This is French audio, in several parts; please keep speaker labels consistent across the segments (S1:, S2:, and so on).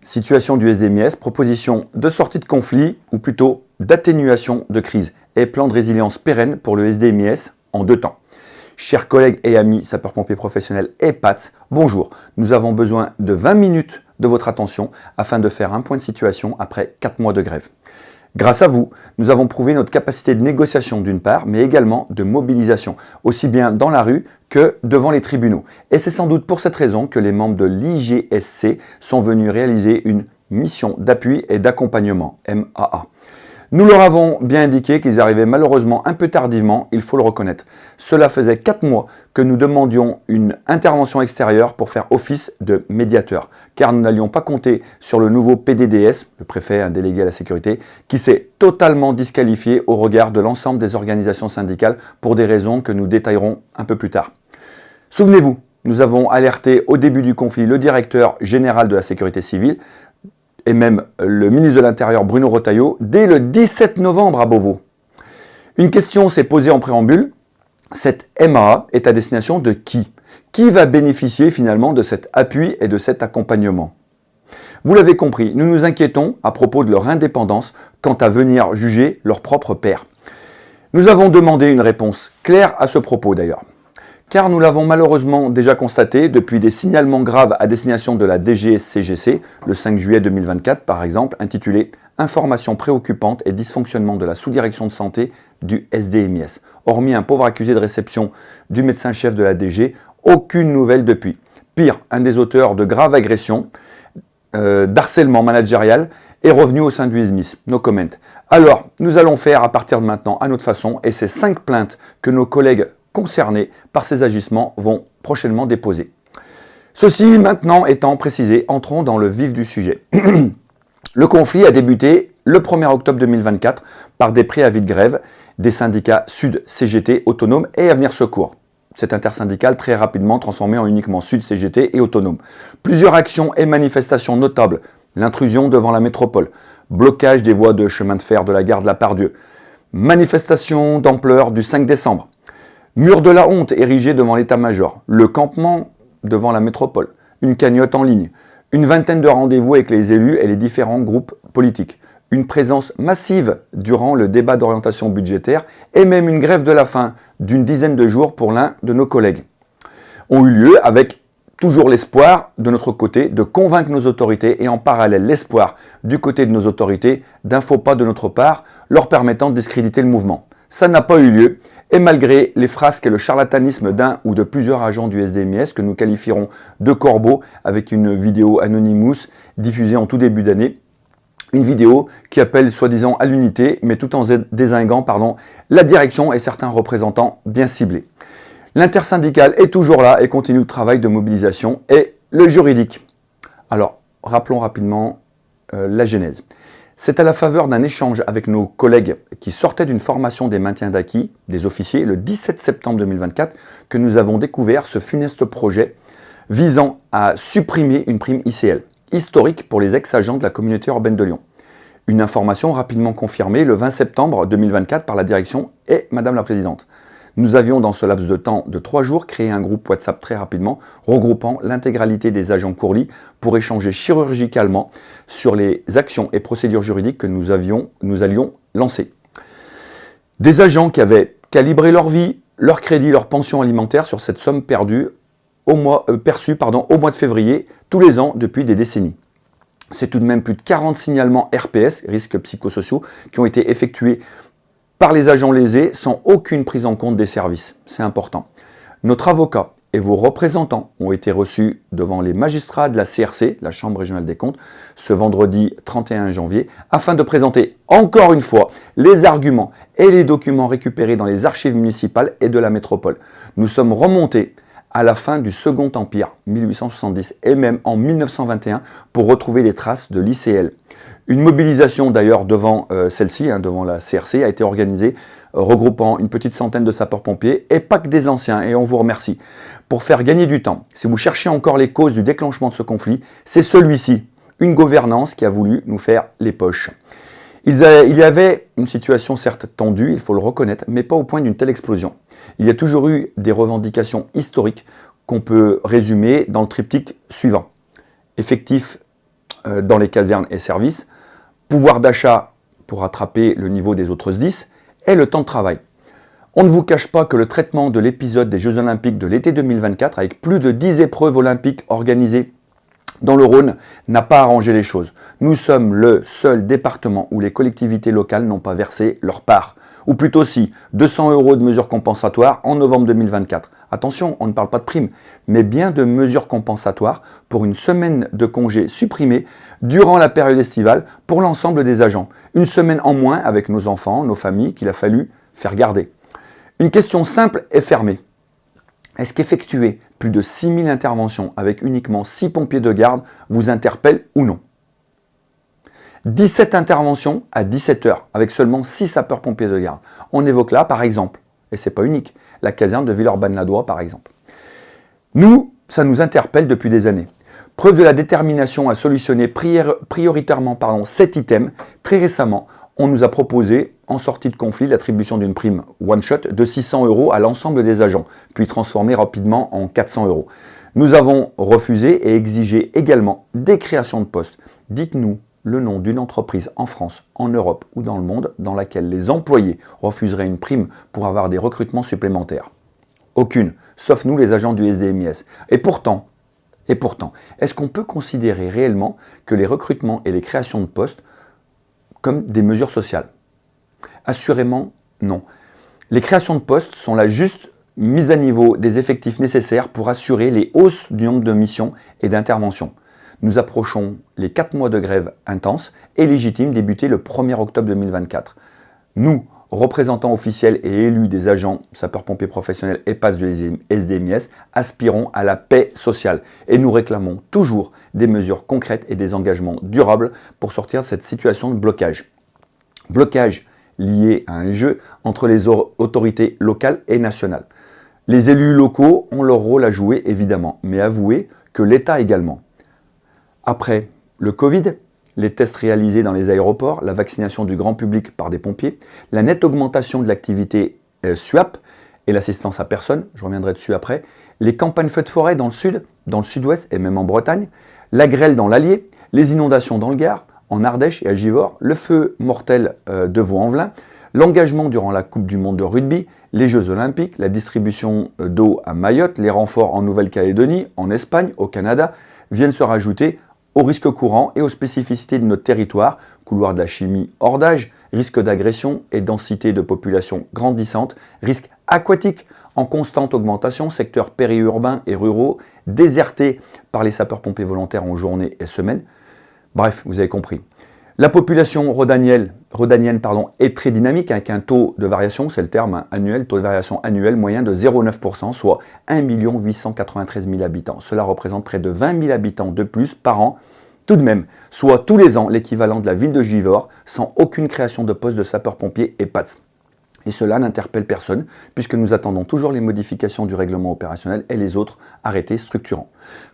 S1: Situation du SDMIS, proposition de sortie de conflit ou plutôt d'atténuation de crise et plan de résilience pérenne pour le SDMIS en 2 temps. Chers collègues et amis sapeurs-pompiers professionnels et PATS, bonjour. Nous avons besoin de 20 minutes de votre attention afin de faire un point de situation après 4 mois de grève. Grâce à vous, nous avons prouvé notre capacité de négociation d'une part, mais également de mobilisation, aussi bien dans la rue que devant les tribunaux. Et c'est sans doute pour cette raison que les membres de l'IGSC sont venus réaliser une mission d'appui et d'accompagnement, MAA. Nous leur avons bien indiqué qu'ils arrivaient malheureusement un peu tardivement, il faut le reconnaître. Cela faisait 4 mois que nous demandions une intervention extérieure pour faire office de médiateur, car nous n'allions pas compter sur le nouveau PDDS, le préfet, un délégué à la sécurité, qui s'est totalement disqualifié au regard de l'ensemble des organisations syndicales pour des raisons que nous détaillerons un peu plus tard. Souvenez-vous, nous avons alerté au début du conflit le directeur général de la sécurité civile, et même le ministre de l'Intérieur Bruno Retailleau, dès le 17 novembre à Beauvau. Une question s'est posée en préambule, cette MAA est à destination de qui? Qui va bénéficier finalement de cet appui et de cet accompagnement? Vous l'avez compris, nous nous inquiétons à propos de leur indépendance quant à venir juger leur propre père. Nous avons demandé une réponse claire à ce propos d'ailleurs. Car nous l'avons malheureusement déjà constaté depuis des signalements graves à destination de la DGSCGC, le 5 juillet 2024 par exemple, intitulé « Informations préoccupantes et dysfonctionnement de la sous-direction de santé du SDMIS ». Hormis un pauvre accusé de réception du médecin-chef de la DG, aucune nouvelle depuis. Pire, un des auteurs de graves agressions, d'harcèlement managérial, est revenu au sein du SMIS. No comment. Alors, nous allons faire à partir de maintenant à notre façon, et ces 5 plaintes que nos collègues concernés par ces agissements vont prochainement déposer. Ceci maintenant étant précisé, entrons dans le vif du sujet. Le conflit a débuté le 1er octobre 2024 par des préavis de grève des syndicats Sud CGT Autonome et Avenir Secours. Cet intersyndical très rapidement transformé en uniquement Sud CGT et Autonome. Plusieurs actions et manifestations notables, l'intrusion devant la métropole, blocage des voies de chemin de fer de la gare de la Pardieu, manifestation d'ampleur du 5 décembre, mur de la honte érigé devant l'état-major, le campement devant la métropole, une cagnotte en ligne, une vingtaine de rendez-vous avec les élus et les différents groupes politiques, une présence massive durant le débat d'orientation budgétaire et même une grève de la faim d'une dizaine de jours pour l'un de nos collègues, ont eu lieu avec toujours l'espoir de notre côté de convaincre nos autorités et en parallèle l'espoir du côté de nos autorités d'un faux pas de notre part leur permettant de discréditer le mouvement. Ça n'a pas eu lieu. Et malgré les frasques et le charlatanisme d'un ou de plusieurs agents du SDMIS que nous qualifierons de corbeaux avec une vidéo Anonymous diffusée en tout début d'année, une vidéo qui appelle soi-disant à l'unité mais tout en dézinguant la direction et certains représentants bien ciblés. L'intersyndical est toujours là et continue le travail de mobilisation et le juridique. Alors, rappelons rapidement la genèse. C'est à la faveur d'un échange avec nos collègues qui sortaient d'une formation des maintiens d'acquis, des officiers, le 17 septembre 2024, que nous avons découvert ce funeste projet visant à supprimer une prime ICL, historique pour les ex-agents de la communauté urbaine de Lyon. Une information rapidement confirmée le 20 septembre 2024 par la direction et Madame la Présidente. Nous avions dans ce laps de temps de 3 jours créé un groupe WhatsApp très rapidement, regroupant l'intégralité des agents Courlis pour échanger chirurgicalement sur les actions et procédures juridiques que nous allions lancer. Des agents qui avaient calibré leur vie, leur crédit, leur pension alimentaire sur cette somme perçue au mois de février, tous les ans depuis des décennies. C'est tout de même plus de 40 signalements RPS, risques psychosociaux, qui ont été effectués par les agents lésés sans aucune prise en compte des services. C'est important. Notre avocat et vos représentants ont été reçus devant les magistrats de la CRC, la Chambre régionale des comptes, ce vendredi 31 janvier, afin de présenter encore une fois les arguments et les documents récupérés dans les archives municipales et de la métropole. Nous sommes remontés à la fin du Second Empire, 1870, et même en 1921, pour retrouver des traces de l'ICL. Une mobilisation d'ailleurs devant celle-ci, devant la CRC, a été organisée, regroupant une petite centaine de sapeurs-pompiers, et pas que des anciens, et on vous remercie. Pour faire gagner du temps, si vous cherchez encore les causes du déclenchement de ce conflit, c'est celui-ci, une gouvernance qui a voulu nous faire les poches. Il y avait une situation certes tendue, il faut le reconnaître, mais pas au point d'une telle explosion. Il y a toujours eu des revendications historiques qu'on peut résumer dans le triptyque suivant. Effectif dans les casernes et services, pouvoir d'achat pour rattraper le niveau des autres SDIS et le temps de travail. On ne vous cache pas que le traitement de l'épisode des Jeux Olympiques de l'été 2024, avec plus de 10 épreuves olympiques organisées dans le Rhône, n'a pas arrangé les choses. Nous sommes le seul département où les collectivités locales n'ont pas versé leur part. Ou plutôt si, 200 € de mesures compensatoires en novembre 2024. Attention, on ne parle pas de primes, mais bien de mesures compensatoires pour une semaine de congé supprimée durant la période estivale pour l'ensemble des agents. Une semaine en moins avec nos enfants, nos familles qu'il a fallu faire garder. Une question simple et fermée. Est-ce qu'effectuer plus de 6000 interventions avec uniquement 6 pompiers de garde vous interpelle ou non? 17 interventions à 17 heures avec seulement 6 sapeurs-pompiers de garde. On évoque là, par exemple, et c'est pas unique, la caserne de Villeurbanne-la-Doie, par exemple. Nous, ça nous interpelle depuis des années. Preuve de la détermination à solutionner prioritairement cet item, très récemment, on nous a proposé, en sortie de conflit, l'attribution d'une prime one-shot de 600 € à l'ensemble des agents, puis transformée rapidement en 400 €. Nous avons refusé et exigé également des créations de postes. Dites-nous le nom d'une entreprise en France, en Europe ou dans le monde dans laquelle les employés refuseraient une prime pour avoir des recrutements supplémentaires. Aucune, sauf nous les agents du SDMIS. Et pourtant, est-ce qu'on peut considérer réellement que les recrutements et les créations de postes comme des mesures sociales? Assurément, non. Les créations de postes sont la juste mise à niveau des effectifs nécessaires pour assurer les hausses du nombre de missions et d'interventions. Nous approchons les 4 mois de grève intense et légitime débutés le 1er octobre 2024. Nous, représentants officiels et élus des agents, sapeurs-pompiers professionnels et PAS du SDMIS, aspirons à la paix sociale et nous réclamons toujours des mesures concrètes et des engagements durables pour sortir de cette situation de blocage. Blocage lié à un jeu entre les autorités locales et nationales. Les élus locaux ont leur rôle à jouer évidemment, mais avouez que l'État également. Après le Covid, les tests réalisés dans les aéroports, la vaccination du grand public par des pompiers, la nette augmentation de l'activité SUAP et l'assistance à personne, je reviendrai dessus après, les campagnes feux de forêt dans le sud, dans le sud-ouest et même en Bretagne, la grêle dans l'Allier, les inondations dans le Gard, en Ardèche et à Givors, le feu mortel de Vaux-en-Velin, l'engagement durant la Coupe du Monde de rugby, les Jeux Olympiques, la distribution d'eau à Mayotte, les renforts en Nouvelle-Calédonie, en Espagne, au Canada, viennent se rajouter aux risques courants et aux spécificités de notre territoire, couloir de la chimie hors d'âge, risque d'agression et densité de population grandissante, risque aquatique en constante augmentation, secteurs périurbains et ruraux, désertés par les sapeurs-pompiers volontaires en journée et semaine. Bref, vous avez compris. La population rhodanienne est très dynamique avec un taux de variation, c'est le terme annuel, taux de variation annuel moyen de 0,9 %, soit 1 893 000 habitants. Cela représente près de 20 000 habitants de plus par an, tout de même, soit tous les ans l'équivalent de la ville de Givors, sans aucune création de poste de sapeur-pompier et PATS. Et cela n'interpelle personne, puisque nous attendons toujours les modifications du règlement opérationnel et les autres arrêtés structurants.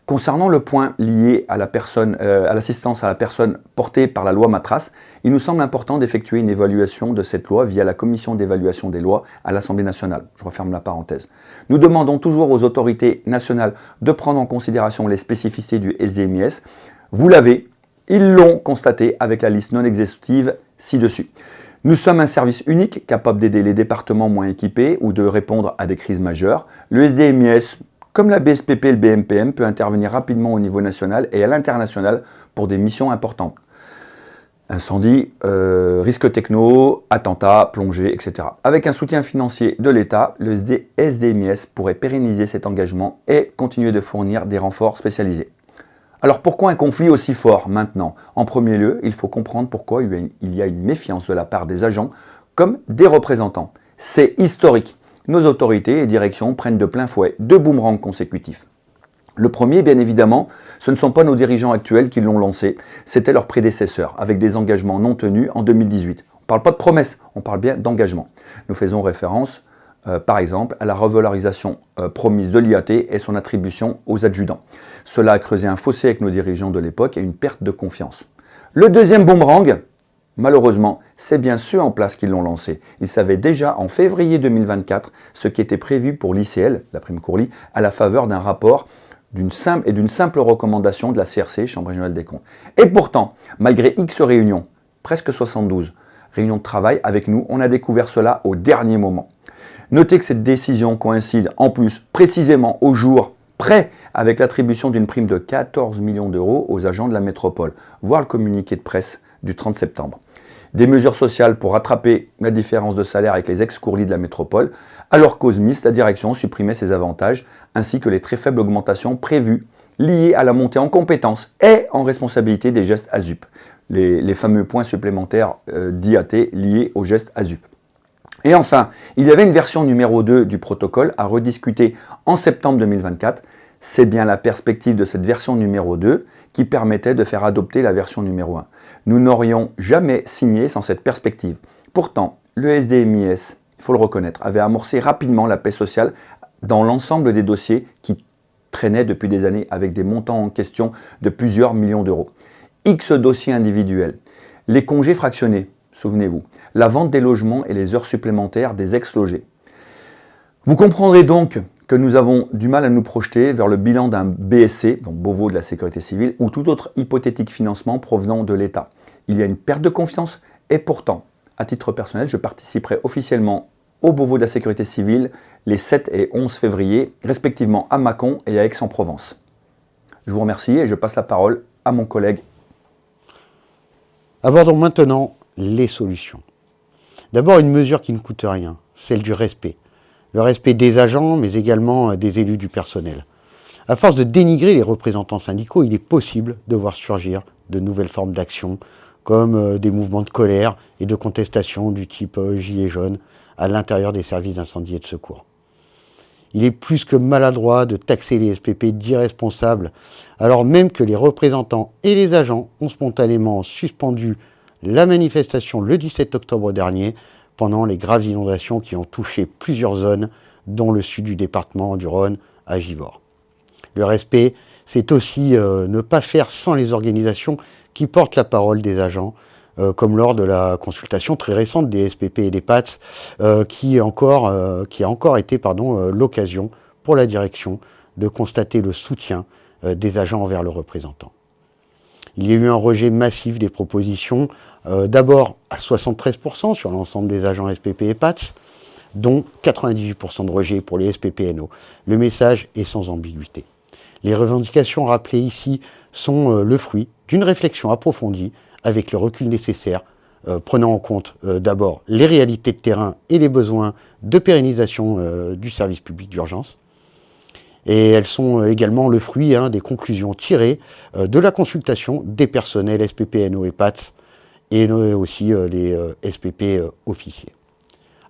S1: Concernant le point lié à l'assistance à la personne portée par la loi Matras, il nous semble important d'effectuer une évaluation de cette loi via la commission d'évaluation des lois à l'Assemblée nationale. Je referme la parenthèse. Nous demandons toujours aux autorités nationales de prendre en considération les spécificités du SDMIS. Vous l'avez, ils l'ont constaté avec la liste non exhaustive ci-dessus. Nous sommes un service unique capable d'aider les départements moins équipés ou de répondre à des crises majeures. Le SDMIS, comme la BSPP et le BMPM, peut intervenir rapidement au niveau national et à l'international pour des missions importantes. Incendie, risques techno, attentats, plongées, etc. Avec un soutien financier de l'État, le SDMIS pourrait pérenniser cet engagement et continuer de fournir des renforts spécialisés. Alors pourquoi un conflit aussi fort maintenant? En premier lieu, il faut comprendre pourquoi il y a une méfiance de la part des agents comme des représentants. C'est historique. Nos autorités et directions prennent de plein fouet 2 boomerangs consécutifs. Le premier, bien évidemment, ce ne sont pas nos dirigeants actuels qui l'ont lancé, c'était leurs prédécesseurs, avec des engagements non tenus en 2018. On ne parle pas de promesses, on parle bien d'engagement. Nous faisons référence par exemple, à la revalorisation promise de l'IAT et son attribution aux adjudants. Cela a creusé un fossé avec nos dirigeants de l'époque et une perte de confiance. Le deuxième boomerang, malheureusement, c'est bien ceux en place qui l'ont lancé. Ils savaient déjà en février 2024 ce qui était prévu pour l'ICL, la prime Courlis, à la faveur d'un rapport d'une simple recommandation de la CRC, Chambre régionale des comptes. Et pourtant, malgré X réunions, presque 72 réunions de travail avec nous, on a découvert cela au dernier moment. Notez que cette décision coïncide en plus précisément au jour près avec l'attribution d'une prime de 14 millions d'euros aux agents de la métropole, voir le communiqué de presse du 30 septembre. Des mesures sociales pour rattraper la différence de salaire avec les ex-courlis de la métropole, alors qu'aux SMIS, la direction supprimait ces avantages, ainsi que les très faibles augmentations prévues liées à la montée en compétences et en responsabilité des gestes ASUP, les fameux points supplémentaires d'IAT liés aux gestes ASUP. Et enfin, il y avait une version numéro 2 du protocole à rediscuter en septembre 2024. C'est bien la perspective de cette version numéro 2 qui permettait de faire adopter la version numéro 1. Nous n'aurions jamais signé sans cette perspective. Pourtant, le SDMIS, il faut le reconnaître, avait amorcé rapidement la paix sociale dans l'ensemble des dossiers qui traînaient depuis des années avec des montants en question de plusieurs millions d'euros. X dossiers individuels, les congés fractionnés, souvenez-vous, la vente des logements et les heures supplémentaires des ex-logés. Vous comprendrez donc que nous avons du mal à nous projeter vers le bilan d'un BSC, donc Beauvau de la Sécurité Civile, ou tout autre hypothétique financement provenant de l'État. Il y a une perte de confiance et pourtant, à titre personnel, je participerai officiellement au Beauvau de la Sécurité Civile les 7 et 11 février, respectivement à Mâcon et à Aix-en-Provence. Je vous remercie et je passe la parole à mon collègue.
S2: Abordons maintenant les solutions. D'abord, une mesure qui ne coûte rien, celle du respect. Le respect des agents, mais également des élus du personnel. À force de dénigrer les représentants syndicaux, il est possible de voir surgir de nouvelles formes d'action, comme des mouvements de colère et de contestation du type gilet jaune à l'intérieur des services d'incendie et de secours. Il est plus que maladroit de taxer les SPP d'irresponsables, alors même que les représentants et les agents ont spontanément suspendu la manifestation le 17 octobre dernier pendant les graves inondations qui ont touché plusieurs zones, dont le sud du département du Rhône à Givors. Le respect, c'est aussi ne pas faire sans les organisations qui portent la parole des agents, comme lors de la consultation très récente des SPP et des PATS, qui a encore été l'occasion pour la direction de constater le soutien des agents envers le représentant. Il y a eu un rejet massif des propositions, d'abord à 73% sur l'ensemble des agents SPP et PATS, dont 98% de rejet pour les SPPNO. Le message est sans ambiguïté. Les revendications rappelées ici sont le fruit d'une réflexion approfondie avec le recul nécessaire, prenant en compte d'abord les réalités de terrain et les besoins de pérennisation du service public d'urgence. Et elles sont également le fruit des conclusions tirées de la consultation des personnels SPPNO et PATS, et aussi les SPP officiers.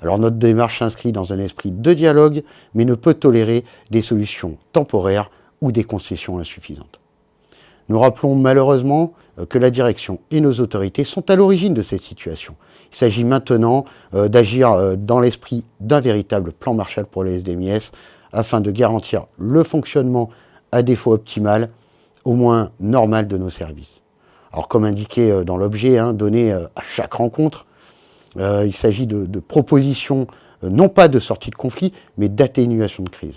S2: Alors notre démarche s'inscrit dans un esprit de dialogue, mais ne peut tolérer des solutions temporaires ou des concessions insuffisantes. Nous rappelons malheureusement que la direction et nos autorités sont à l'origine de cette situation. Il s'agit maintenant d'agir dans l'esprit d'un véritable plan Marshall pour les SDMIS afin de garantir le fonctionnement, à défaut optimal, au moins normal de nos services. Alors comme indiqué dans l'objet donné à chaque rencontre, il s'agit de propositions non pas de sortie de conflit, mais d'atténuation de crise.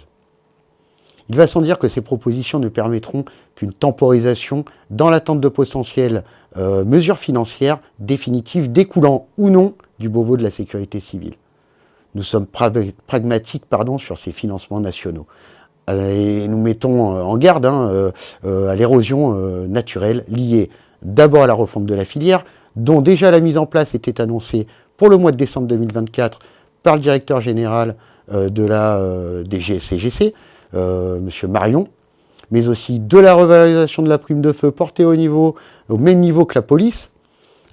S2: Il va sans dire que ces propositions ne permettront qu'une temporisation dans l'attente de potentielles mesures financières définitives découlant ou non du Beauvau de la sécurité civile. Nous sommes pragmatiques sur ces financements nationaux. Et nous mettons en garde à l'érosion naturelle liée d'abord à la refonte de la filière, dont déjà la mise en place était annoncée pour le mois de décembre 2024 par le directeur général de la DGCGC, M. Marion, mais aussi de la revalorisation de la prime de feu portée au même niveau que la police,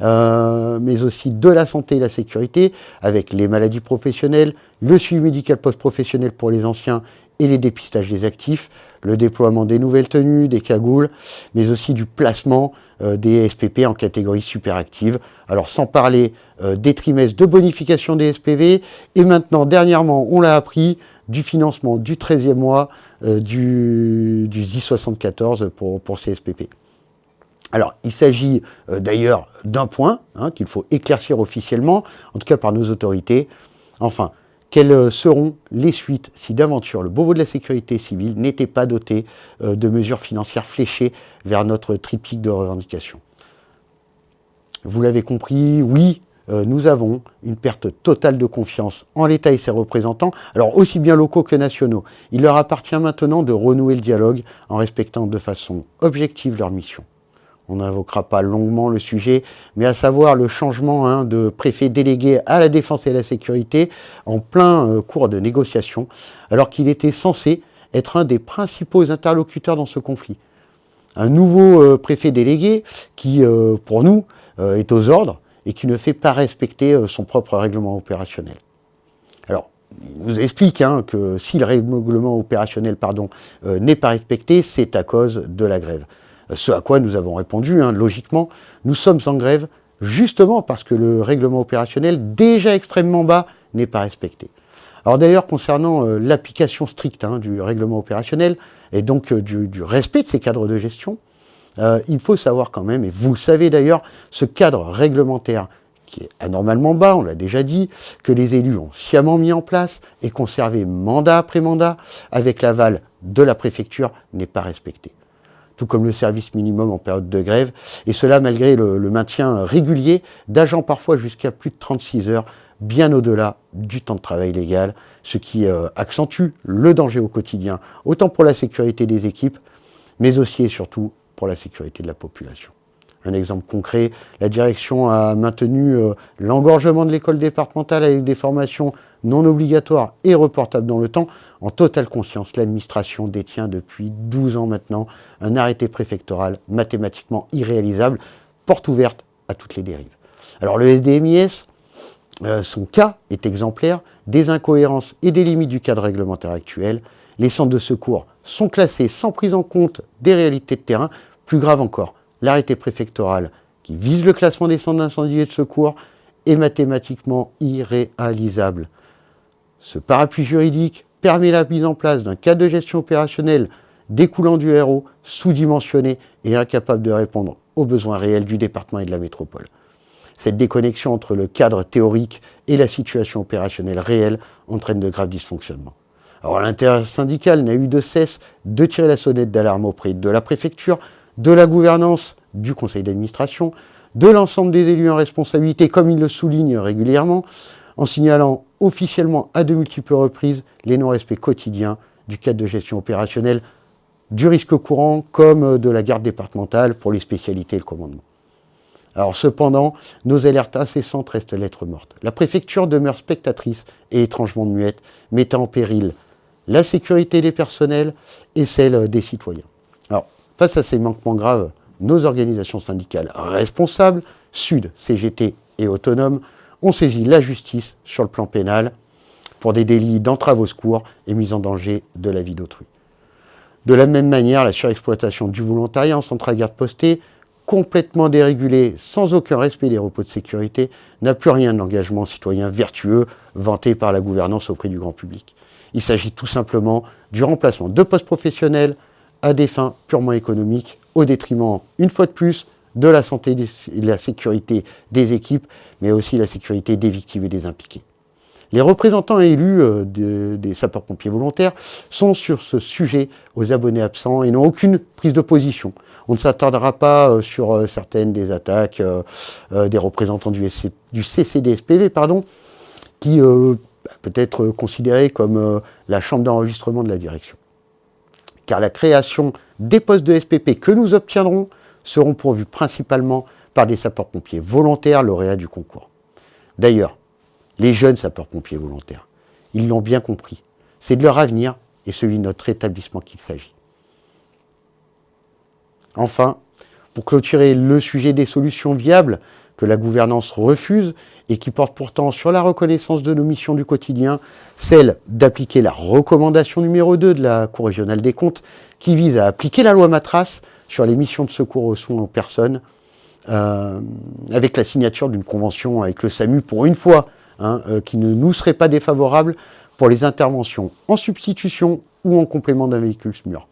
S2: mais aussi de la santé et la sécurité, avec les maladies professionnelles, le suivi médical post-professionnel pour les anciens et les dépistages des actifs, le déploiement des nouvelles tenues, des cagoules, mais aussi du placement des SPP en catégorie superactive. Alors sans parler des trimestres de bonification des SPV, et maintenant, dernièrement, on l'a appris, du financement du 13e mois du 1074 pour ces SPP. Alors, il s'agit d'ailleurs d'un point qu'il faut éclaircir officiellement, en tout cas par nos autorités. Enfin, quelles seront les suites si d'aventure le Beauvau de la sécurité civile n'était pas doté de mesures financières fléchées vers notre triptyque de revendications. Vous l'avez compris, oui, nous avons une perte totale de confiance en l'État et ses représentants, alors aussi bien locaux que nationaux. Il leur appartient maintenant de renouer le dialogue en respectant de façon objective leur mission. On n'invoquera pas longuement le sujet, mais à savoir le changement de préfet délégué à la défense et à la sécurité en plein cours de négociation, alors qu'il était censé être un des principaux interlocuteurs dans ce conflit. Un nouveau préfet délégué qui, pour nous, est aux ordres et qui ne fait pas respecter son propre règlement opérationnel. Alors, il nous explique que si le règlement opérationnel n'est pas respecté, c'est à cause de la grève. Ce à quoi nous avons répondu, logiquement, nous sommes en grève justement parce que le règlement opérationnel, déjà extrêmement bas, n'est pas respecté. Alors d'ailleurs, concernant l'application stricte du règlement opérationnel et donc du respect de ces cadres de gestion, il faut savoir quand même, et vous le savez d'ailleurs, ce cadre réglementaire qui est anormalement bas, on l'a déjà dit, que les élus ont sciemment mis en place et conservé mandat après mandat avec l'aval de la préfecture n'est pas respecté. Tout comme le service minimum en période de grève, et cela malgré le maintien régulier d'agents parfois jusqu'à plus de 36 heures, bien au-delà du temps de travail légal, ce qui accentue le danger au quotidien, autant pour la sécurité des équipes, mais aussi et surtout pour la sécurité de la population. Un exemple concret, la direction a maintenu l'engorgement de l'école départementale avec des formations non obligatoires et reportables dans le temps. En totale conscience, l'administration détient depuis 12 ans maintenant un arrêté préfectoral mathématiquement irréalisable, porte ouverte à toutes les dérives. Alors le SDMIS, son cas est exemplaire des incohérences et des limites du cadre réglementaire actuel. Les centres de secours sont classés sans prise en compte des réalités de terrain. Plus grave encore, l'arrêté préfectoral qui vise le classement des centres d'incendie et de secours est mathématiquement irréalisable. Ce parapluie juridique permet la mise en place d'un cadre de gestion opérationnelle découlant du RO, sous-dimensionné et incapable de répondre aux besoins réels du département et de la métropole. Cette déconnexion entre le cadre théorique et la situation opérationnelle réelle entraîne de graves dysfonctionnements. Alors l'intersyndical n'a eu de cesse de tirer la sonnette d'alarme auprès de la préfecture, de la gouvernance du conseil d'administration, de l'ensemble des élus en responsabilité, comme il le souligne régulièrement, en signalant officiellement à de multiples reprises les non-respects quotidiens du cadre de gestion opérationnelle, du risque courant comme de la garde départementale pour les spécialités et le commandement. Alors cependant, nos alertes incessantes restent lettres mortes. La préfecture demeure spectatrice et étrangement muette, mettant en péril la sécurité des personnels et celle des citoyens. Alors, face à ces manquements graves, nos organisations syndicales responsables, Sud, CGT et Autonomes, ont saisi la justice sur le plan pénal pour des délits d'entrave au secours et mise en danger de la vie d'autrui. De la même manière, la surexploitation du volontariat en centrale garde postée, complètement dérégulée, sans aucun respect des repos de sécurité, n'a plus rien de l'engagement citoyen vertueux vanté par la gouvernance auprès du grand public. Il s'agit tout simplement du remplacement de postes professionnels à des fins purement économiques, au détriment, une fois de plus, de la santé et de la sécurité des équipes, mais aussi la sécurité des victimes et des impliqués. Les représentants élus des sapeurs-pompiers volontaires sont sur ce sujet aux abonnés absents et n'ont aucune prise de position. On ne s'attardera pas sur certaines des attaques des représentants du CCDSPV, qui peut être considéré comme la chambre d'enregistrement de la direction. Car la création des postes de SPP que nous obtiendrons seront pourvus principalement par des sapeurs-pompiers volontaires lauréats du concours. D'ailleurs, les jeunes sapeurs-pompiers volontaires, ils l'ont bien compris. C'est de leur avenir et celui de notre établissement qu'il s'agit. Enfin, pour clôturer le sujet des solutions viables que la gouvernance refuse et qui portent pourtant sur la reconnaissance de nos missions du quotidien, celle d'appliquer la recommandation numéro 2 de la Cour régionale des comptes qui vise à appliquer la loi Matras sur les missions de secours aux soins aux personnes avec la signature d'une convention avec le SAMU pour une fois qui ne nous serait pas défavorable pour les interventions en substitution ou en complément d'un véhicule SMUR.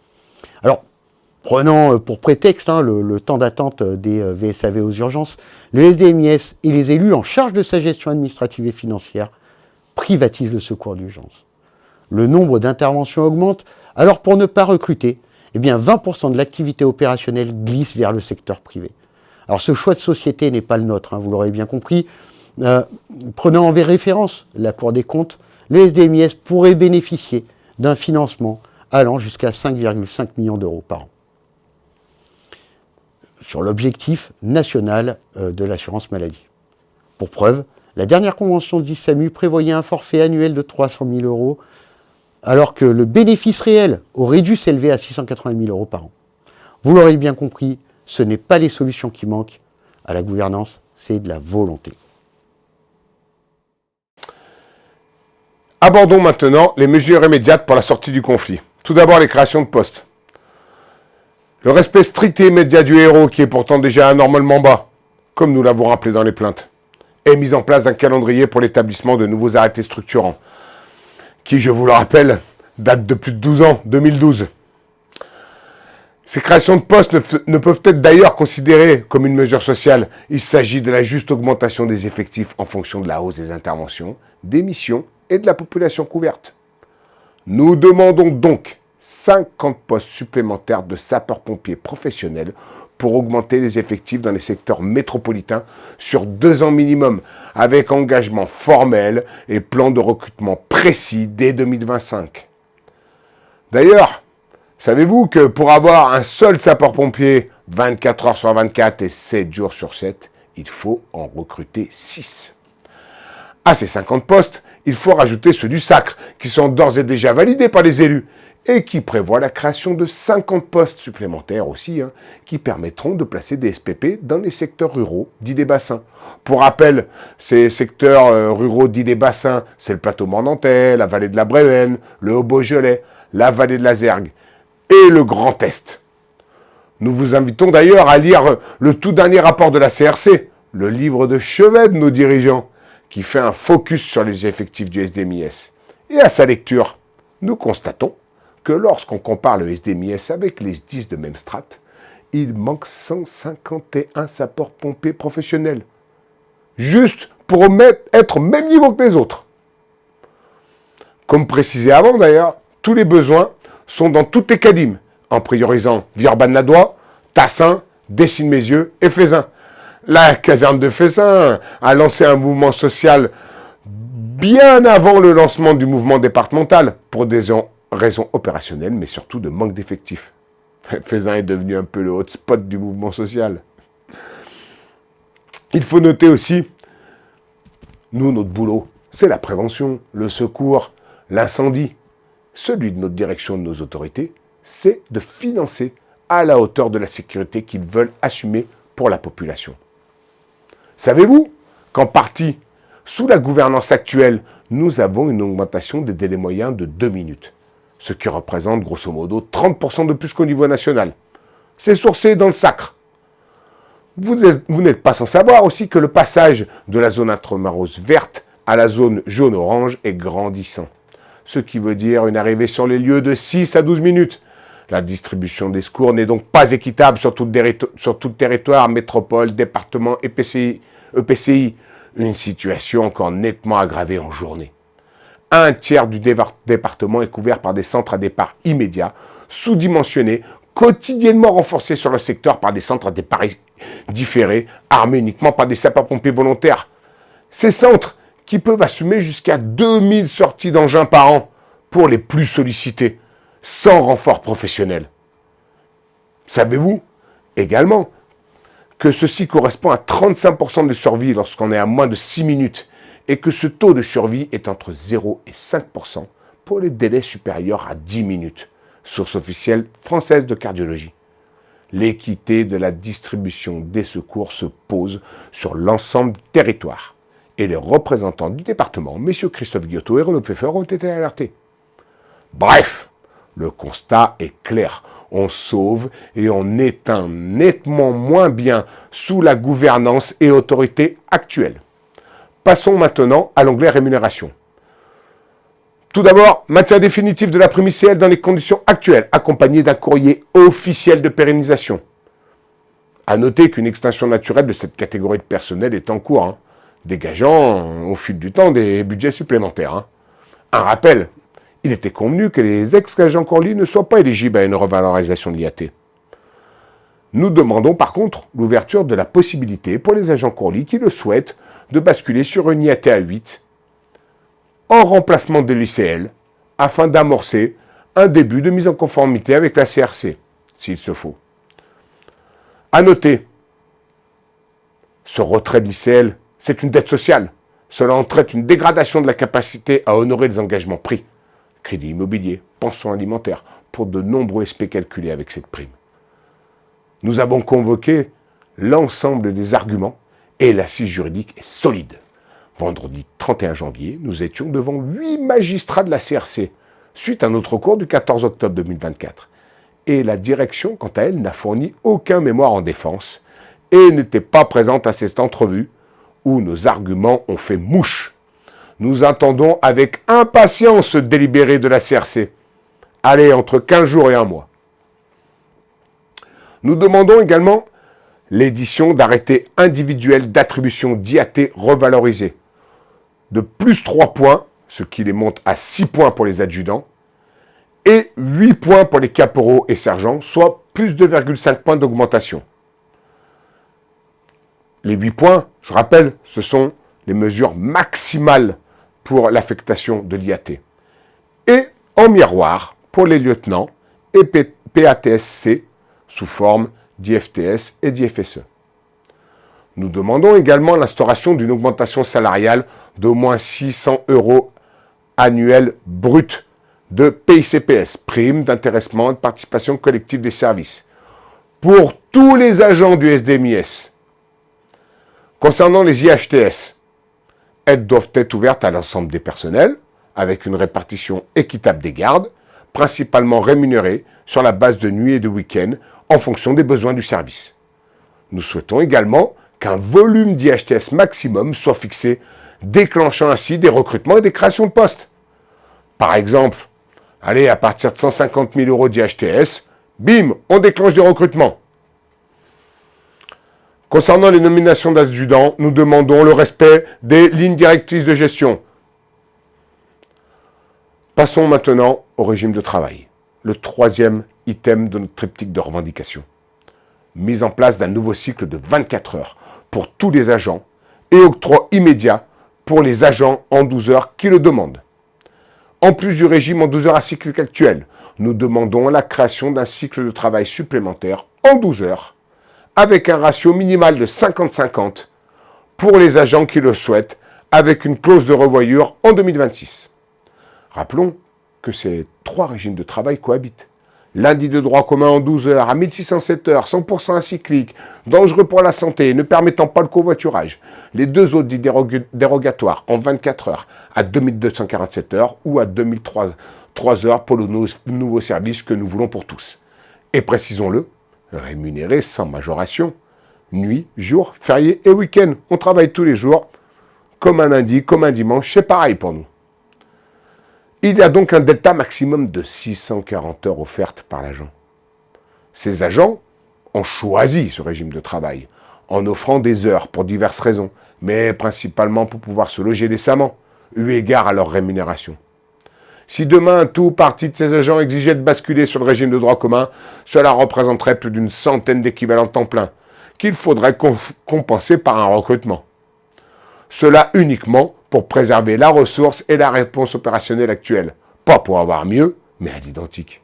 S2: Alors, prenant pour prétexte le temps d'attente des VSAV aux urgences, le SDMIS et les élus en charge de sa gestion administrative et financière privatise le secours d'urgence. Le nombre d'interventions augmente, alors pour ne pas recruter, eh bien 20% de l'activité opérationnelle glisse vers le secteur privé. Alors ce choix de société n'est pas le nôtre, vous l'aurez bien compris. Prenant en référence la Cour des comptes, le SDMIS pourrait bénéficier d'un financement allant jusqu'à 5,5 millions d'euros par an sur l'objectif national de l'assurance maladie. Pour preuve, la dernière convention du SAMU prévoyait un forfait annuel de 300 000 euros, alors que le bénéfice réel aurait dû s'élever à 680 000 euros par an. Vous l'aurez bien compris, ce n'est pas les solutions qui manquent à la gouvernance, c'est de la volonté.
S3: Abordons maintenant les mesures immédiates pour la sortie du conflit. Tout d'abord, les créations de postes. Le respect strict et immédiat du héros, qui est pourtant déjà anormalement bas, comme nous l'avons rappelé dans les plaintes, et mise en place un calendrier pour l'établissement de nouveaux arrêtés structurants, qui, je vous le rappelle, date de plus de 12 ans, 2012. Ces créations de postes ne peuvent être d'ailleurs considérées comme une mesure sociale. Il s'agit de la juste augmentation des effectifs en fonction de la hausse des interventions, des missions et de la population couverte. Nous demandons donc 50 postes supplémentaires de sapeurs-pompiers professionnels pour augmenter les effectifs dans les secteurs métropolitains sur 2 ans minimum, avec engagement formel et plan de recrutement précis dès 2025. D'ailleurs, savez-vous que pour avoir un seul sapeur-pompier 24 heures sur 24 et 7 jours sur 7, il faut en recruter 6. À ces 50 postes, il faut rajouter ceux du SACRE, qui sont d'ores et déjà validés par les élus, et qui prévoit la création de 50 postes supplémentaires aussi, qui permettront de placer des SPP dans les secteurs ruraux dits des bassins. Pour rappel, ces secteurs ruraux dits des bassins, c'est le plateau mornantais, la vallée de la Brévenne, le Haut-Beaujolais, la vallée de la Zergue et le Grand Est. Nous vous invitons d'ailleurs à lire le tout dernier rapport de la CRC, le livre de chevet de nos dirigeants, qui fait un focus sur les effectifs du SDMIS. Et à sa lecture, nous constatons que lorsqu'on compare le SDMIS avec les SDIS de même strate, il manque 151 sapeurs-pompiers professionnels. Juste pour être au même niveau que les autres. Comme précisé avant d'ailleurs, tous les besoins sont dans toutes les CADIM, en priorisant Virban-Ladois, Tassin, Dessines-Mézieux et Fézin. La caserne de Fézin a lancé un mouvement social bien avant le lancement du mouvement départemental, pour des raisons opérationnelles, mais surtout de manque d'effectifs. Fézin est devenu un peu le hotspot du mouvement social. Il faut noter aussi, nous, notre boulot, c'est la prévention, le secours, l'incendie. Celui de notre direction, de nos autorités, c'est de financer à la hauteur de la sécurité qu'ils veulent assumer pour la population. Savez-vous qu'en partie, sous la gouvernance actuelle, nous avons une augmentation des délais moyens de 2 minutes, ce qui représente grosso modo 30% de plus qu'au niveau national. C'est sourcé dans le SACRE. Vous n'êtes pas sans savoir aussi que le passage de la zone intramuros verte à la zone jaune-orange est grandissant, ce qui veut dire une arrivée sur les lieux de 6 à 12 minutes. La distribution des secours n'est donc pas équitable sur tout le territoire, métropole, département, EPCI, une situation encore nettement aggravée en journée. Un tiers du département est couvert par des centres à départ immédiat, sous-dimensionnés, quotidiennement renforcés sur le secteur par des centres à départ différés, armés uniquement par des sapeurs-pompiers volontaires. Ces centres qui peuvent assumer jusqu'à 2000 sorties d'engins par an pour les plus sollicités, sans renfort professionnel. Savez-vous également que ceci correspond à 35% de survie lorsqu'on est à moins de 6 minutes et que ce taux de survie est entre 0 et 5% pour les délais supérieurs à 10 minutes, source officielle française de cardiologie. L'équité de la distribution des secours se pose sur l'ensemble du territoire et les représentants du département, M. Christophe Guillotot et Renaud Pfeffer, ont été alertés. Bref, le constat est clair. On sauve et on éteint nettement moins bien sous la gouvernance et autorité actuelle. Passons maintenant à l'onglet rémunération. Tout d'abord, maintien définitif de la prime ICL dans les conditions actuelles, accompagné d'un courrier officiel de pérennisation. À noter qu'une extinction naturelle de cette catégorie de personnel est en cours. dégageant au fil du temps des budgets supplémentaires. Un rappel, il était convenu que les ex-agents Corly ne soient pas éligibles à une revalorisation de l'IAT. Nous demandons par contre l'ouverture de la possibilité pour les agents Corly qui le souhaitent de basculer sur une IAT à 8 en remplacement de l'ICL afin d'amorcer un début de mise en conformité avec la CRC, s'il se faut. À noter, ce retrait de l'ICL, c'est une dette sociale. Cela entraîne une dégradation de la capacité à honorer les engagements pris. Crédit immobilier, pension alimentaire, pour de nombreux SP calculés avec cette prime. Nous avons convoqué l'ensemble des arguments et l'assise juridique est solide. Vendredi 31 janvier, nous étions devant 8 magistrats de la CRC, suite à notre cours du 14 octobre 2024. Et la direction, quant à elle, n'a fourni aucun mémoire en défense et n'était pas présente à cette entrevue où nos arguments ont fait mouche. Nous attendons avec impatience ce délibéré de la CRC. Allez, entre 15 jours et 1 mois. Nous demandons également l'édition d'arrêtés individuels d'attribution d'IAT revalorisés de plus 3 points, ce qui les monte à 6 points pour les adjudants, et 8 points pour les caporaux et sergents, soit plus 2,5 points d'augmentation. Les 8 points, je rappelle, ce sont les mesures maximales pour l'affectation de l'IAT. Et en miroir, pour les lieutenants et PATSC, sous forme d'IFTS et d'IFSE. Nous demandons également l'instauration d'une augmentation salariale d'au moins 600 € annuels bruts de PICPS, prime d'intéressement et de participation collective des services, pour tous les agents du SDMIS. Concernant les IHTS, elles doivent être ouvertes à l'ensemble des personnels, avec une répartition équitable des gardes, principalement rémunérés sur la base de nuit et de week-end, en fonction des besoins du service. Nous souhaitons également qu'un volume d'IHTS maximum soit fixé, déclenchant ainsi des recrutements et des créations de postes. Par exemple, allez, à partir de 150 000 € d'IHTS, bim, on déclenche des recrutements. Concernant les nominations d'adjudants, nous demandons le respect des lignes directrices de gestion. Passons maintenant au régime de travail. Le 3e item de notre triptyque de revendication. Mise en place d'un nouveau cycle de 24 heures pour tous les agents et octroi immédiat pour les agents en 12 heures qui le demandent. En plus du régime en 12 heures acyclique actuel, nous demandons la création d'un cycle de travail supplémentaire en 12 heures avec un ratio minimal de 50-50 pour les agents qui le souhaitent avec une clause de revoyure en 2026. Rappelons que ces 3 régimes de travail cohabitent. Lundi de droit commun en 12 heures, à 1607 heures, 100% acyclique, dangereux pour la santé, ne permettant pas le covoiturage. Les 2 autres dits dérogatoires en 24 heures, à 2247 heures ou à 2003 heures pour le nouveau service que nous voulons pour tous. Et précisons-le, rémunéré sans majoration, nuit, jour, férié et week-end. On travaille tous les jours, comme un lundi, comme un dimanche, c'est pareil pour nous. Il y a donc un delta maximum de 640 heures offertes par l'agent. Ces agents ont choisi ce régime de travail en offrant des heures pour diverses raisons, mais principalement pour pouvoir se loger décemment, eu égard à leur rémunération. Si demain tout ou partie de ces agents exigeait de basculer sur le régime de droit commun, cela représenterait plus d'une centaine d'équivalents temps plein, qu'il faudrait compenser par un recrutement. Cela uniquement pour préserver la ressource et la réponse opérationnelle actuelle. Pas pour avoir mieux, mais à l'identique.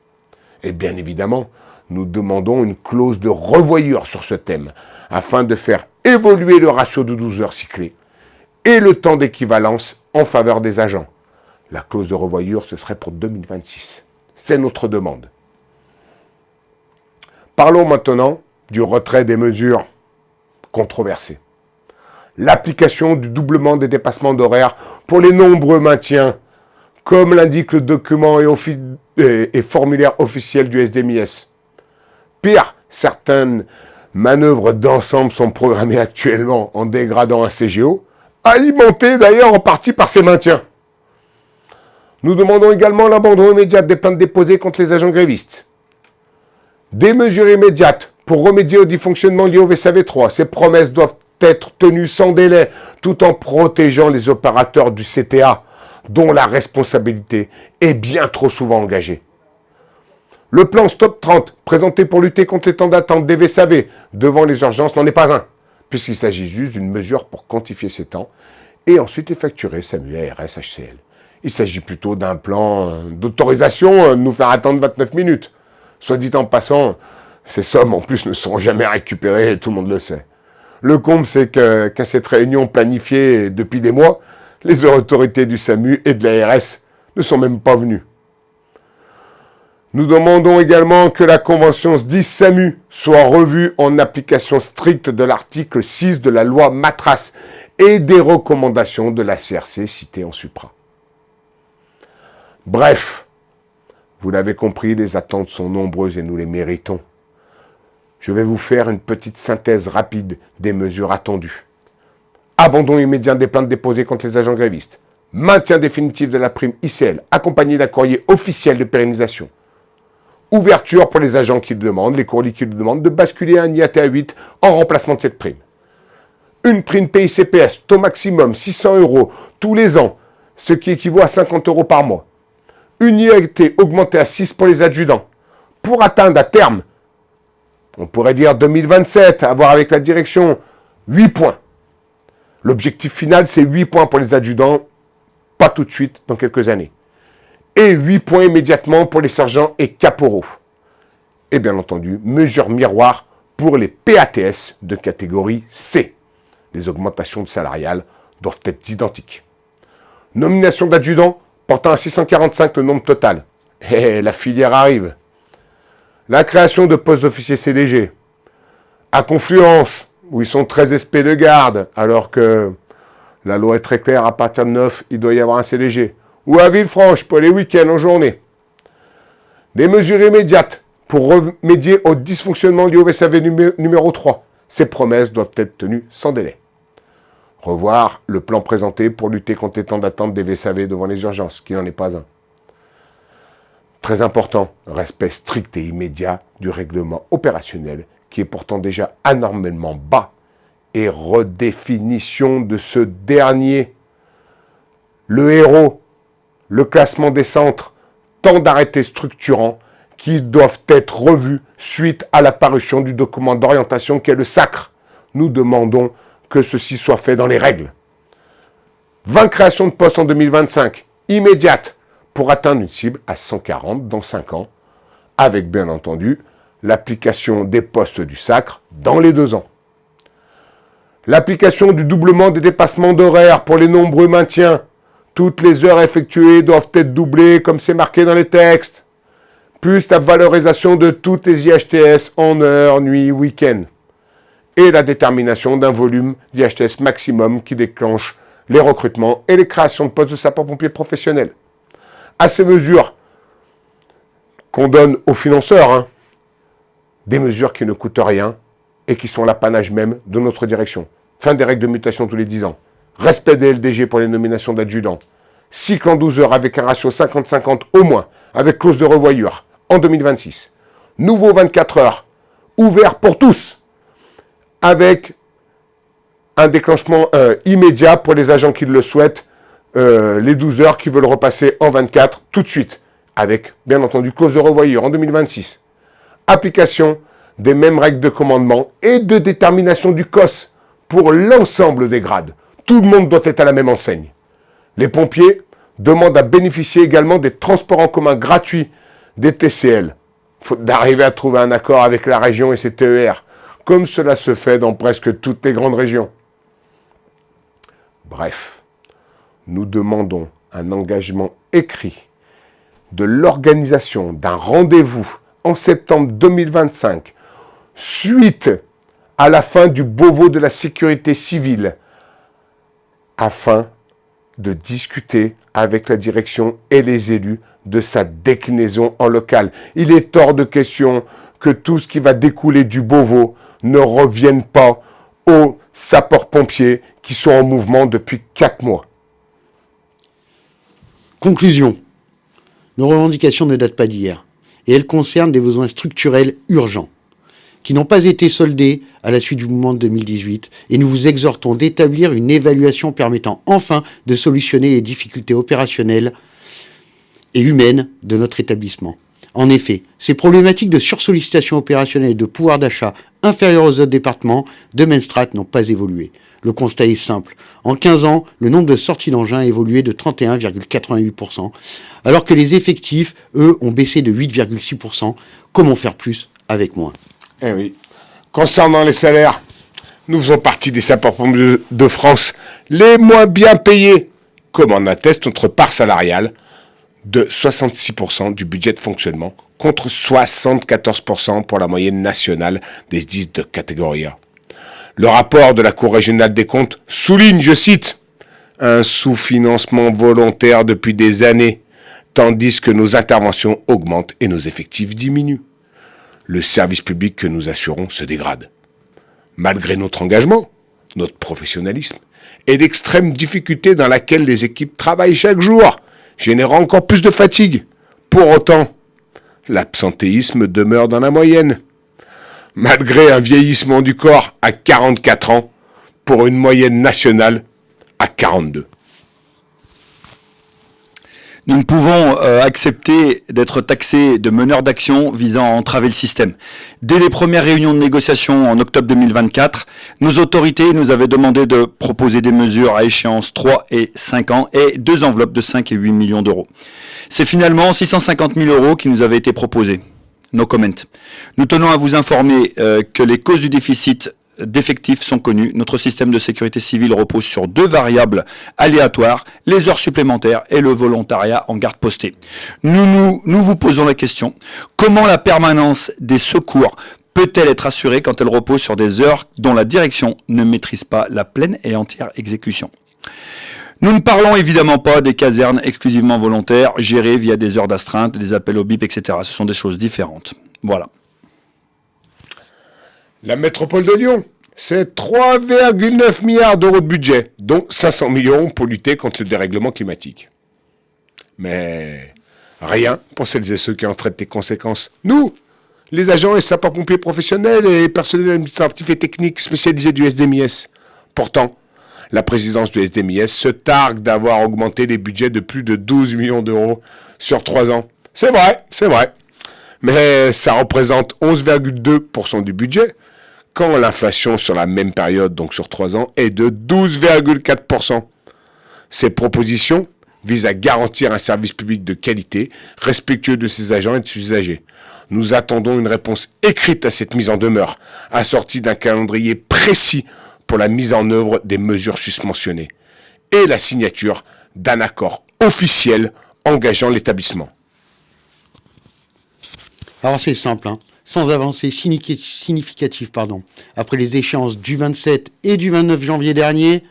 S3: Et bien évidemment, nous demandons une clause de revoyure sur ce thème, afin de faire évoluer le ratio de 12 heures cyclées et le temps d'équivalence en faveur des agents. La clause de revoyure, ce serait pour 2026. C'est notre demande. Parlons maintenant du retrait des mesures controversées. L'application du doublement des dépassements d'horaires pour les nombreux maintiens, comme l'indique le document et formulaire officiel du SDMIS. Pire, certaines manœuvres d'ensemble sont programmées actuellement en dégradant un CGO, alimenté d'ailleurs en partie par ces maintiens. Nous demandons également l'abandon immédiat des plaintes déposées contre les agents grévistes. Des mesures immédiates pour remédier aux dysfonctionnements liés au VSAV3. Ces promesses doivent être tenus sans délai, tout en protégeant les opérateurs du CTA, dont la responsabilité est bien trop souvent engagée. Le plan Stop 30, présenté pour lutter contre les temps d'attente des VSAV devant les urgences, n'en est pas un, puisqu'il s'agit juste d'une mesure pour quantifier ces temps et ensuite les facturer SAMU, ARS, HCL. Il s'agit plutôt d'un plan d'autorisation de nous faire attendre 29 minutes. Soit dit en passant, ces sommes en plus ne seront jamais récupérées et tout le monde le sait. Le comble, c'est qu'à cette réunion planifiée depuis des mois, les autorités du SAMU et de l'ARS ne sont même pas venues. Nous demandons également que la convention SDIS SAMU soit revue en application stricte de l'article 6 de la loi Matras et des recommandations de la CRC citées en supra. Bref, vous l'avez compris, les attentes sont nombreuses et nous les méritons. Je vais vous faire une petite synthèse rapide des mesures attendues. Abandon immédiat des plaintes déposées contre les agents grévistes. Maintien définitif de la prime ICL, accompagné d'un courrier officiel de pérennisation. Ouverture pour les agents qui le demandent, les courriers qui le demandent, de basculer à un IATA 8 en remplacement de cette prime. Une prime PICPS, taux maximum 600 € tous les ans, ce qui équivaut à 50 € par mois. Une IAT augmentée à 6 pour les adjudants, pour atteindre à terme, on pourrait dire 2027, à voir avec la direction, 8 points. L'objectif final, c'est 8 points pour les adjudants, pas tout de suite, dans quelques années. Et 8 points immédiatement pour les sergents et caporaux. Et bien entendu, mesure miroir pour les PATS de catégorie C. Les augmentations salariales doivent être identiques. Nomination d'adjudants portant à 645 le nombre total. Et la filière arrive. La création de postes d'officiers CDG. À Confluence, où ils sont 13 SP de garde, alors que la loi est très claire, à partir de 9, il doit y avoir un CDG. Ou à Villefranche, pour les week-ends en journée. Des mesures immédiates pour remédier au dysfonctionnement lié au VSAV numéro 3. Ces promesses doivent être tenues sans délai. Revoir le plan présenté pour lutter contre les temps d'attente des VSAV devant les urgences, qui n'en est pas un. Très important, respect strict et immédiat du règlement opérationnel, qui est pourtant déjà anormalement bas, et redéfinition de ce dernier. Le héros, le classement des centres, tant d'arrêtés structurants qui doivent être revus suite à la parution du document d'orientation qu'est le SACRE. Nous demandons que ceci soit fait dans les règles. 20 créations de postes en 2025, immédiates, pour atteindre une cible à 140 dans 5 ans, avec bien entendu l'application des postes du SACRE dans les 2 ans. L'application du doublement des dépassements d'horaires pour les nombreux maintiens. Toutes les heures effectuées doivent être doublées comme c'est marqué dans les textes. Plus la valorisation de toutes les IHTS en heures, nuit, week-end. Et la détermination d'un volume d'IHTS maximum qui déclenche les recrutements et les créations de postes de sapeurs-pompiers professionnels. À ces mesures qu'on donne aux financeurs, des mesures qui ne coûtent rien et qui sont l'apanage même de notre direction. Fin des règles de mutation tous les 10 ans. Respect des LDG pour les nominations d'adjudants. Cycle en 12 heures avec un ratio 50-50 au moins, avec clause de revoyure en 2026. Nouveau 24 heures, ouvert pour tous, avec un déclenchement immédiat pour les agents qui le souhaitent, les 12 heures qui veulent repasser en 24 tout de suite, avec bien entendu clause de revoyure en 2026. Application des mêmes règles de commandement et de détermination du COS pour l'ensemble des grades. Tout le monde doit être à la même enseigne. Les pompiers demandent à bénéficier également des transports en commun gratuits des TCL. Il faut d'arriver à trouver un accord avec la région et ses TER, comme cela se fait dans presque toutes les grandes régions. Bref, nous demandons un engagement écrit de l'organisation d'un rendez-vous en septembre 2025, suite à la fin du Beauvau de la sécurité civile, afin de discuter avec la direction et les élus de sa déclinaison en local. Il est hors de question que tout ce qui va découler du Beauvau ne revienne pas aux sapeurs-pompiers qui sont en mouvement depuis 4 mois.
S2: Conclusion. Nos revendications ne datent pas d'hier et elles concernent des besoins structurels urgents. qui n'ont pas été soldés à la suite du mouvement de 2018, et nous vous exhortons d'établir une évaluation permettant enfin de solutionner les difficultés opérationnelles et humaines de notre établissement. En effet, ces problématiques de sursollicitation opérationnelle et de pouvoir d'achat inférieurs aux autres départements de Mainstrat n'ont pas évolué. Le constat est simple. En 15 ans, le nombre de sorties d'engins a évolué de 31,88%, alors que les effectifs, eux, ont baissé de 8,6%. Comment faire plus avec moins ?
S3: Eh oui. Concernant les salaires, nous faisons partie des sapeurs-pompiers de France les moins bien payés, comme en atteste notre part salariale de 66% du budget de fonctionnement, contre 74% pour la moyenne nationale des SDIS de catégorie A. Le rapport de la Cour régionale des comptes souligne, je cite, « un sous-financement volontaire depuis des années, tandis que nos interventions augmentent et nos effectifs diminuent. Le service public que nous assurons se dégrade. Malgré notre engagement, notre professionnalisme et l'extrême difficulté dans laquelle les équipes travaillent chaque jour, générant encore plus de fatigue. Pour autant, l'absentéisme demeure dans la moyenne. Malgré un vieillissement du corps à 44 ans, pour une moyenne nationale à 42.
S1: Nous ne pouvons accepter d'être taxés de meneurs d'action visant à entraver le système. Dès les premières réunions de négociation en octobre 2024, nos autorités nous avaient demandé de proposer des mesures à échéance 3 et 5 ans et 2 enveloppes de 5 et 8 millions d'euros. C'est finalement 650 000 euros qui nous avaient été proposés. No comment. Nous tenons à vous informer que les causes du déficit d'effectifs sont connues. Notre système de sécurité civile repose sur 2 variables aléatoires, les heures supplémentaires et le volontariat en garde postée. Nous vous posons la question, comment la permanence des secours peut-elle être assurée quand elle repose sur des heures dont la direction ne maîtrise pas la pleine et entière exécution ? Nous ne parlons évidemment pas des casernes exclusivement volontaires, gérées via des heures d'astreinte, des appels au bip, etc. Ce sont des choses différentes. Voilà.
S3: La métropole de Lyon, c'est 3,9 milliards d'euros de budget, dont 500 millions pour lutter contre le dérèglement climatique. Mais rien pour celles et ceux qui en traitent les conséquences. Nous, les agents et sapeurs-pompiers professionnels et personnels administratifs et techniques spécialisés du SDMIS. Pourtant, la présidence du SDMIS se targue d'avoir augmenté les budgets de plus de 12 millions d'euros sur 3 ans. C'est vrai. Mais ça représente 11,2% du budget, quand l'inflation sur la même période, donc sur 3 ans, est de 12,4%. Ces propositions visent à garantir un service public de qualité, respectueux de ses agents et de ses usagers. Nous attendons une réponse écrite à cette mise en demeure, assortie d'un calendrier précis pour la mise en œuvre des mesures susmentionnées, et la signature d'un accord officiel engageant l'établissement.
S2: Alors c'est simple, sans avancée significative, après les échéances du 27 et du 29 janvier dernier,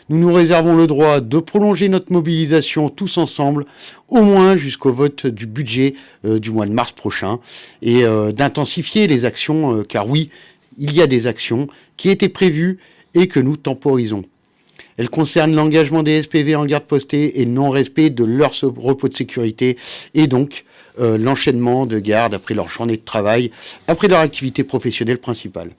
S2: nous nous réservons le droit de prolonger notre mobilisation tous ensemble, au moins jusqu'au vote du budget du mois de mars prochain, et d'intensifier les actions, car oui, il y a des actions qui étaient prévues et que nous temporisons. Elles concernent l'engagement des SPV en garde postée et non-respect de leur repos de sécurité, et donc l'enchaînement de garde après leur journée de travail, après leur activité professionnelle principale.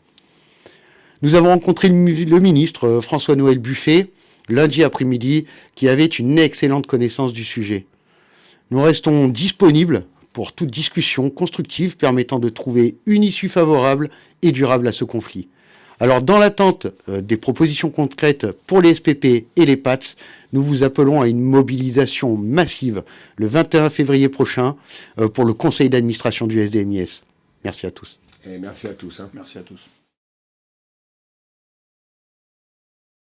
S2: Nous avons rencontré le ministre François-Noël Buffet lundi après-midi, qui avait une excellente connaissance du sujet. Nous restons disponibles pour toute discussion constructive permettant de trouver une issue favorable et durable à ce conflit. Alors, dans l'attente des propositions concrètes pour les SPP et les PATS, nous vous appelons à une mobilisation massive le 21 février prochain pour le conseil d'administration du SDMIS. Merci à tous.
S3: Et merci à tous.
S1: Merci à tous.